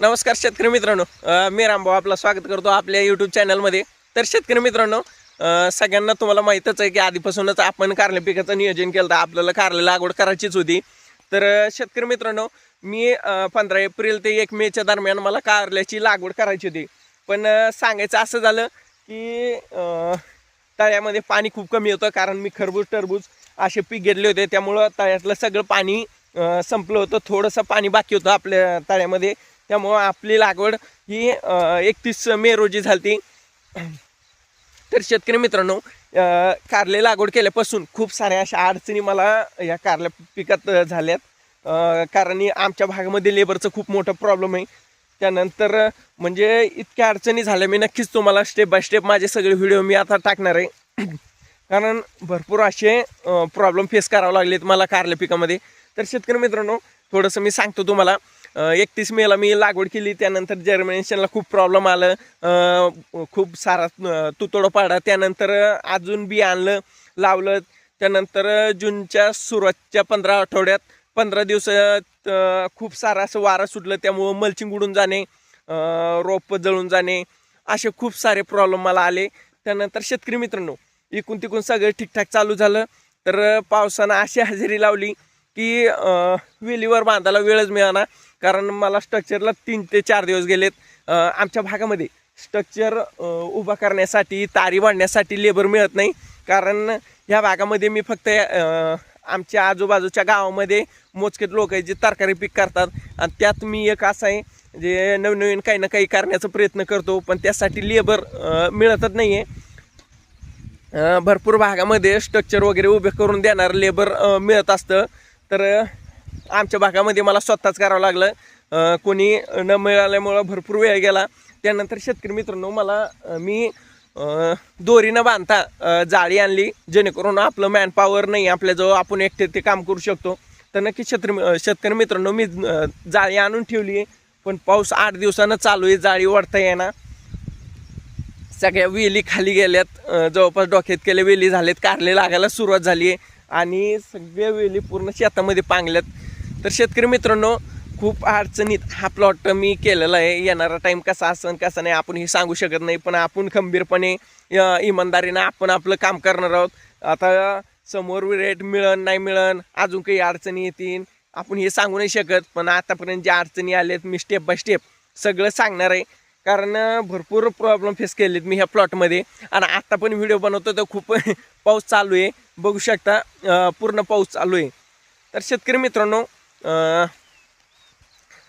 नमस्कार शेतकरी मित्रांनो, मी रामभाऊ आपलं स्वागत करतो आपल्या यूट्यूब चॅनलमध्ये. तर शेतकरी मित्रांनो, सगळ्यांना तुम्हाला माहीतच आहे की आधीपासूनच आपण कारले पिकाचं नियोजन केलं. तर आपल्याला कारले लागवड करायचीच होती. तर शेतकरी मित्रांनो, मी 15 एप्रिल ते 1 मेच्या दरम्यान मला कारल्याची लागवड करायची होती. पण सांगायचं असं झालं की तळ्यामध्ये पाणी खूप कमी होतं, कारण मी खरबूज टरबूज असे पीक घेतले होते. त्यामुळं तळ्यातलं सगळं पाणी संपलं होतं. थोडंसं पाणी बाकी होतं आपल्या तळ्यामध्ये. त्यामुळं आपली लागवड ही 31 मे रोजी झाली. तर शेतकरी मित्रांनो, कारले लागवड केल्यापासून खूप साऱ्या अशा अडचणी मला या कारल्या पिकात झाल्यात. कारण आमच्या भागामध्ये लेबरचं खूप मोठा प्रॉब्लेम आहे. त्यानंतर म्हणजे इतक्या अडचणी झाल्या, मी नक्कीच तुम्हाला स्टेप बाय स्टेप माझे सगळे व्हिडिओ मी आता टाकणार आहे. कारण भरपूर असे प्रॉब्लेम फेस करावे लागलेत मला कारल्या पिकामध्ये. तर शेतकरी मित्रांनो, थोडंसं मी सांगतो तुम्हाला. 31 मेला मी लागवड केली. त्यानंतर जर्मिनेशनला खूप प्रॉब्लेम आलं, खूप सारा तुतोडा पाडा. त्यानंतर अजून बी आणलं, लावलं. त्यानंतर जूनच्या सुरुवातच्या 15 आठवड्यात 15 दिवसात खूप सारं असं वारा सुटलं. त्यामुळं मल्चिंग उडून जाणे, रोप जळून जाणे, असे खूप सारे प्रॉब्लेम मला आले. त्यानंतर शेतकरी मित्रांनो, इकून तिकून सगळं ठीकठाक चालू झालं. तर पावसानं अशी हजेरी लावली की वेलीवर बांधायला वेळच मिळाला. कारण मला स्ट्रक्चरला 3 ते 4 दिवस गेलेत. आमच्या भागामध्ये स्ट्रक्चर उभा करण्यासाठी, तारी बांधण्यासाठी लेबर मिळत नाही. कारण ह्या भागामध्ये मी फक्त आमच्या आजूबाजूच्या गावामध्ये मोजकेच लोक आहेत जे तरकारी पीक करतात. आणि त्यात मी एक असं आहे जे नवनवीन काही ना काही करण्याचा प्रयत्न करतो, पण त्यासाठी लेबर मिळतच नाही आहे. भरपूर भागामध्ये स्ट्रक्चर वगैरे उभे करून देणार लेबर मिळत असतं. तर आमच्या भागामध्ये मला स्वतःच करावं लागलं. कोणी न मिळाल्यामुळं भरपूर वेळ गेला. त्यानंतर शेतकरी मित्रांनो, मी दोरीनं बांधता जाळी आणली, जेणेकरून आपलं मॅनपॉवर नाही आपल्याजवळ, आपण एकटे ते काम करू शकतो. तर नक्की शेतकरी मित्रांनो, मी जाळी आणून ठेवली आहे. पण पाऊस 8 दिवसानं चालू आहे, जाळी ओढता येणार. सगळ्या वेली खाली गेल्यात, जवळपास डोक्यात केल्या वेली झाल्यात, कारले लागायला सुरुवात झाली आहे आणि सगळ्या वेली पूर्ण शेतामध्ये पांगल्यात. तर शेतकरी मित्रांनो, खूप अडचणीत हा प्लॉट मी केलेला आहे. येणारा टाईम कसा असेल कसा नाही आपण हे सांगू शकत नाही, पण आपण खंबीरपणे इमानदारीनं आपण आपलं काम करणार आहोत. आता समोर रेट मिळन नाही मिळन, अजून काही अडचणी येतील, आपण हे सांगू नाही शकत. पण आतापर्यंत ज्या अडचणी आल्यात मी स्टेप बाय स्टेप सगळं सांगणार आहे. कारण भरपूर प्रॉब्लेम फेस केलेत मी ह्या प्लॉटमध्ये. आणि आत्ता पण व्हिडिओ बनवतो तर खूप पाऊस चालू आहे, बघू शकता पूर्ण पाऊस चालू आहे. तर शेतकरी मित्रांनो,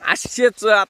असेच